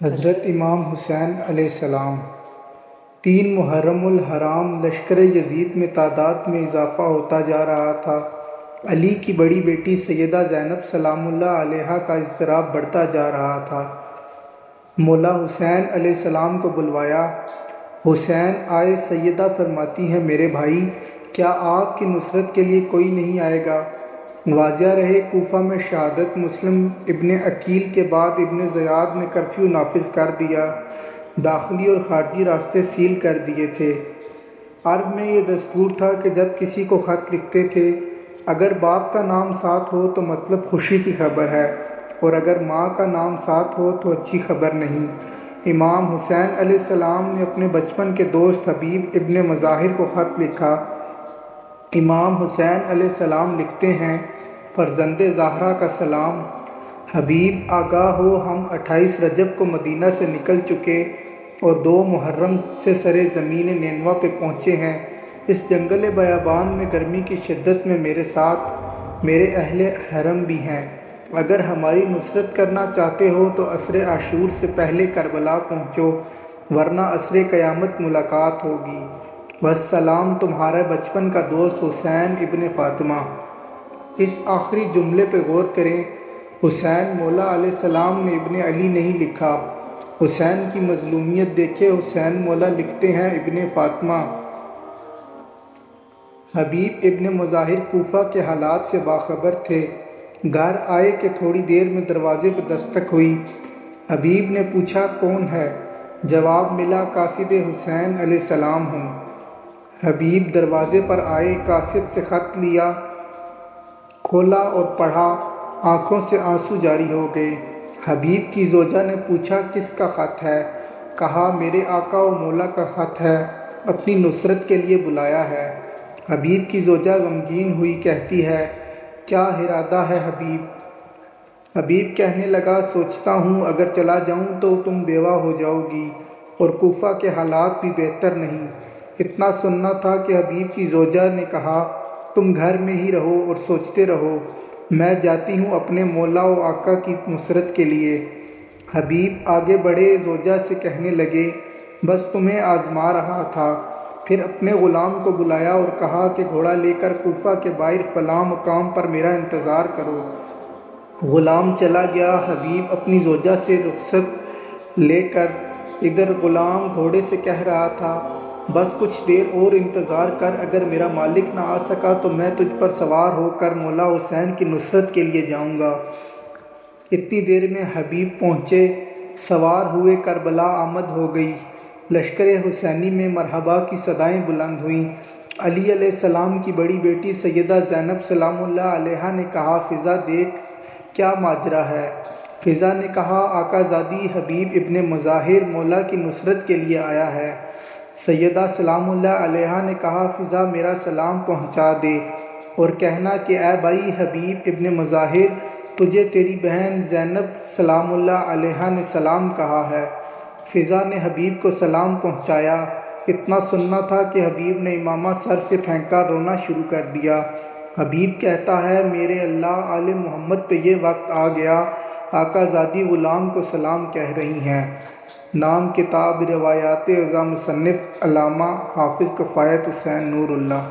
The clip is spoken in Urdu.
حضرت امام حسین علیہ السلام 3 محرم الحرام لشکر یزید میں تعداد میں اضافہ ہوتا جا رہا تھا۔ علی کی بڑی بیٹی سیدہ زینب سلام اللہ علیہا کا اضطراب بڑھتا جا رہا تھا۔ مولا حسین علیہ السلام کو بلوایا۔ حسین آئے۔ سیدہ فرماتی ہیں میرے بھائی، کیا آپ کی نصرت کے لیے کوئی نہیں آئے گا؟ واضح رہے کوفہ میں شہادت مسلم ابن عقیل کے بعد ابن زیاد نے کرفیو نافذ کر دیا، داخلی اور خارجی راستے سیل کر دیے تھے۔ عرب میں یہ دستور تھا کہ جب کسی کو خط لکھتے تھے، اگر باپ کا نام ساتھ ہو تو مطلب خوشی کی خبر ہے، اور اگر ماں کا نام ساتھ ہو تو اچھی خبر نہیں۔ امام حسین علیہ السلام نے اپنے بچپن کے دوست حبیب ابن مظاہر کو خط لکھا۔ امام حسین علیہ السلام لکھتے ہیں، فرزند زہرا کا سلام۔ حبیب آگاہ ہو، ہم 28 رجب کو مدینہ سے نکل چکے اور 2 محرم سے سرِ زمین نینوا پہ پہنچے ہیں۔ اس جنگل بیابان میں گرمی کی شدت میں میرے ساتھ میرے اہل حرم بھی ہیں۔ اگر ہماری نصرت کرنا چاہتے ہو تو عصر عاشور سے پہلے کربلا پہنچو، ورنہ عصر قیامت ملاقات ہوگی۔ والسلام، تمہارا بچپن کا دوست حسین ابن فاطمہ۔ اس آخری جملے پہ غور کریں۔ حسین مولا علیہ السلام نے ابن علی نہیں لکھا۔ حسین کی مظلومیت دیکھیں، حسین مولا لکھتے ہیں ابن فاطمہ۔ حبیب ابن مظاہر کوفہ کے حالات سے باخبر تھے۔ گھر آئے کہ تھوڑی دیر میں دروازے پہ دستک ہوئی۔ حبیب نے پوچھا کون ہے؟ جواب ملا، قاصد حسین علیہ السلام ہوں۔ حبیب دروازے پر آئے، قاصد سے خط لیا، کھولا اور پڑھا۔ آنکھوں سے آنسو جاری ہو گئے۔ حبیب کی زوجہ نے پوچھا کس کا خط ہے؟ کہا میرے آقا و مولا کا خط ہے، اپنی نصرت کے لیے بلایا ہے۔ حبیب کی زوجہ غمگین ہوئی، کہتی ہے کیا ارادہ ہے حبیب؟ حبیب کہنے لگا، سوچتا ہوں اگر چلا جاؤں تو تم بیوہ ہو جاؤ گی اور کوفہ کے حالات بھی بہتر نہیں۔ اتنا سننا تھا کہ حبیب کی زوجہ نے کہا تم گھر میں ہی رہو اور سوچتے رہو، میں جاتی ہوں اپنے مولا و آقا کی نصرت کے لیے۔ حبیب آگے بڑھے، زوجہ سے کہنے لگے بس تمہیں آزما رہا تھا۔ پھر اپنے غلام کو بلایا اور کہا کہ گھوڑا لے کر کوفہ کے باہر فلاں مقام پر میرا انتظار کرو۔ غلام چلا گیا۔ حبیب اپنی زوجہ سے رخصت لے کر ادھر غلام گھوڑے سے کہہ رہا تھا بس کچھ دیر اور انتظار کر، اگر میرا مالک نہ آ سکا تو میں تجھ پر سوار ہو کر مولا حسین کی نصرت کے لیے جاؤں گا۔ اتنی دیر میں حبیب پہنچے، سوار ہوئے، کربلا آمد ہو گئی۔ لشکر حسینی میں مرحبا کی صدائیں بلند ہوئیں۔ علی علیہ السلام کی بڑی بیٹی سیدہ زینب سلام اللہ علیہا نے کہا فضا دیکھ کیا ماجرا ہے؟ فضا نے کہا آقا زادی حبیب ابن مظاہر مولا کی نصرت کے لیے آیا ہے۔ سیدہ سلام اللہ علیہا نے کہا فضا میرا سلام پہنچا دے اور کہنا کہ اے بھائی حبیب ابن مظاہر، تجھے تیری بہن زینب سلام اللہ علیہا نے سلام کہا ہے۔ فضا نے حبیب کو سلام پہنچایا۔ اتنا سننا تھا کہ حبیب نے امامہ سر سے پھینکا، رونا شروع کر دیا۔ حبیب کہتا ہے میرے اللہ، آل محمد پہ یہ وقت آ گیا، آقا زادی غلام کو سلام کہہ رہی ہیں۔ نام کتاب روایات رضا، مصنف علامہ حافظ کفایت حسین نور اللہ۔